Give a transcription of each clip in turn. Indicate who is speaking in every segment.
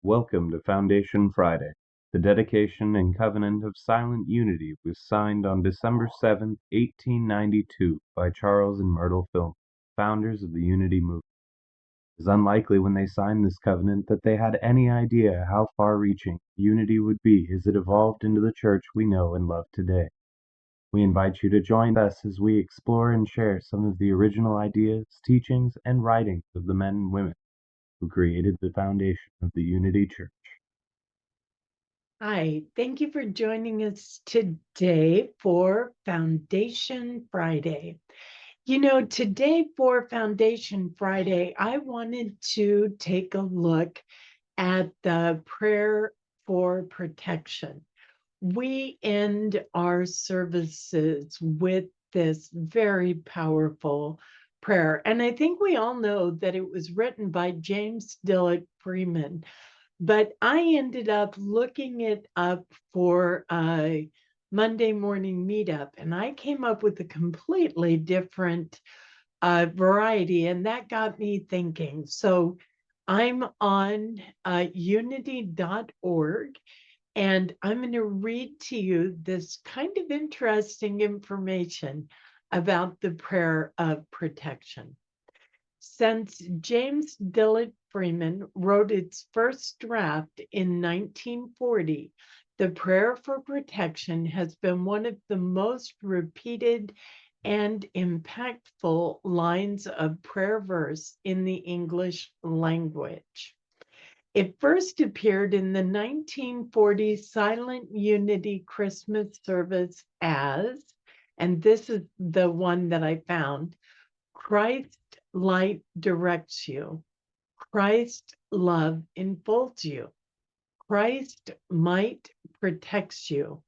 Speaker 1: Welcome to Foundation Friday. The dedication and covenant of silent unity was signed on December 7th, 1892 by Charles and Myrtle Fillmore, founders of the Unity movement. It is unlikely when they signed this covenant that they had any idea how far-reaching unity would be as it evolved into the church we know and love today. We invite you to join us as we explore and share some of the original ideas, teachings, and writings of the men and women who created the foundation of the Unity Church.
Speaker 2: Hi, thank you for joining us today for Foundation Friday. Today for Foundation Friday, I wanted to take a look at the prayer for protection. We end our services with this very powerful prayer. And I think we all know that it was written by James Dillard Freeman. But I ended up looking it up for a Monday morning meetup, and I came up with a completely different variety, and that got me thinking. So I'm on unity.org, and I'm going to read to you this kind of interesting information about the prayer of protection. Since James Dillard Freeman wrote its first draft in 1940, the prayer for protection has been one of the most repeated and impactful lines of prayer verse in the English language. It first appeared in the 1940 Silent Unity Christmas service as, and this is the one that I found, Christ light directs you. Christ love enfolds you. Christ might protects you.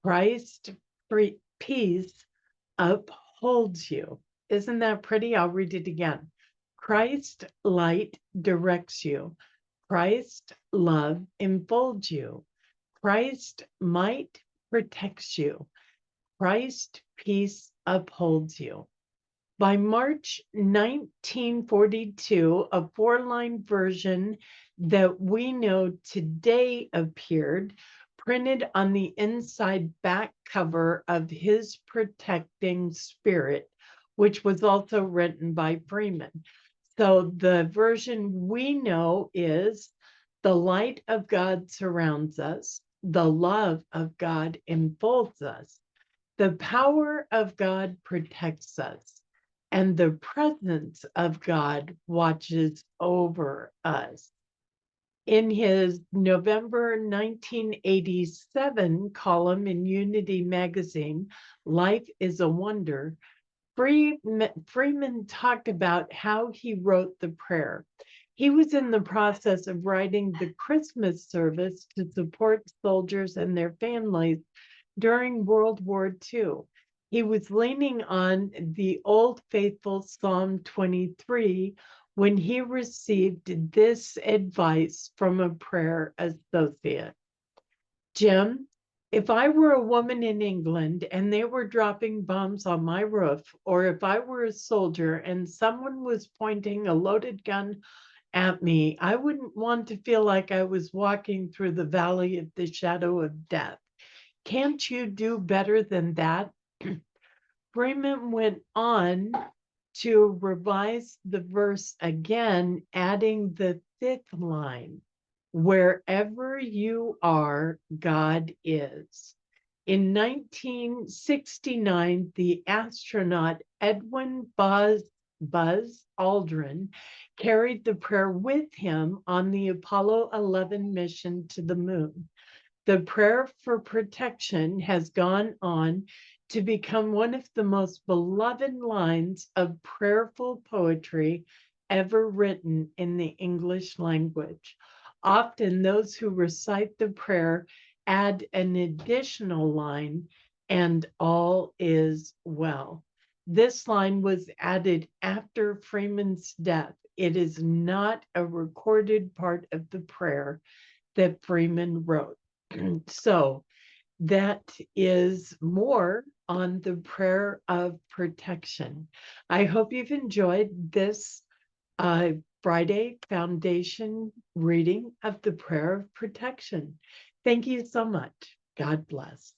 Speaker 2: Christ peace upholds you. Isn't that pretty? I'll read it again. Christ light directs you. Christ love enfolds you. Christ might protects you. Christ peace upholds you. By March 1942, a four-line version that we know today appeared, printed on the inside back cover of His Protecting Spirit, which was also written by Freeman. So the version we know is, the light of God surrounds us, the love of God enfolds us, the power of God protects us, and the presence of God watches over us. In his November 1987 column in Unity magazine, Life is a Wonder, Freeman talked about how he wrote the prayer. He was in the process of writing the Christmas service to support soldiers and their families during World War II. He was leaning on the Old Faithful Psalm 23 when he received this advice from a prayer associate. Jim, if I were a woman in England and they were dropping bombs on my roof, or if I were a soldier and someone was pointing a loaded gun at me, I wouldn't want to feel like I was walking through the valley of the shadow of death. Can't you do better than that? Freeman went on to revise the verse again, adding the fifth line, wherever you are, God is. In 1969, the astronaut Edwin Buzz Aldrin carried the prayer with him on the Apollo 11 mission to the moon. The prayer for protection has gone on to become one of the most beloved lines of prayerful poetry ever written in the English language. Often those who recite the prayer add an additional line, and all is well. This line was added after Freeman's death. It is not a recorded part of the prayer that Freeman wrote. So that is more on the prayer of protection. I hope you've enjoyed this Friday Foundation reading of the Prayer of Protection. Thank you so much. God bless.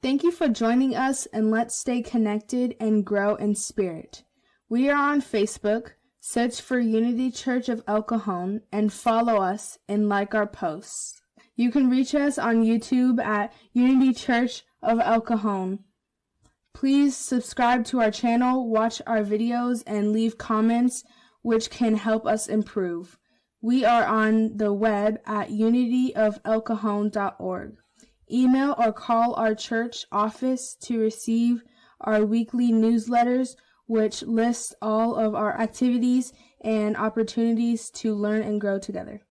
Speaker 3: Thank you for joining us, and let's stay connected and grow in spirit. We are on Facebook. Search for Unity Church of El Cajon and follow us and like our posts. You can reach us on YouTube at Unity Church of El Cajon. Please subscribe to our channel, watch our videos, and leave comments which can help us improve. We are on the web at unityofelcajon.org. Email or call our church office to receive our weekly newsletters, which lists all of our activities and opportunities to learn and grow together.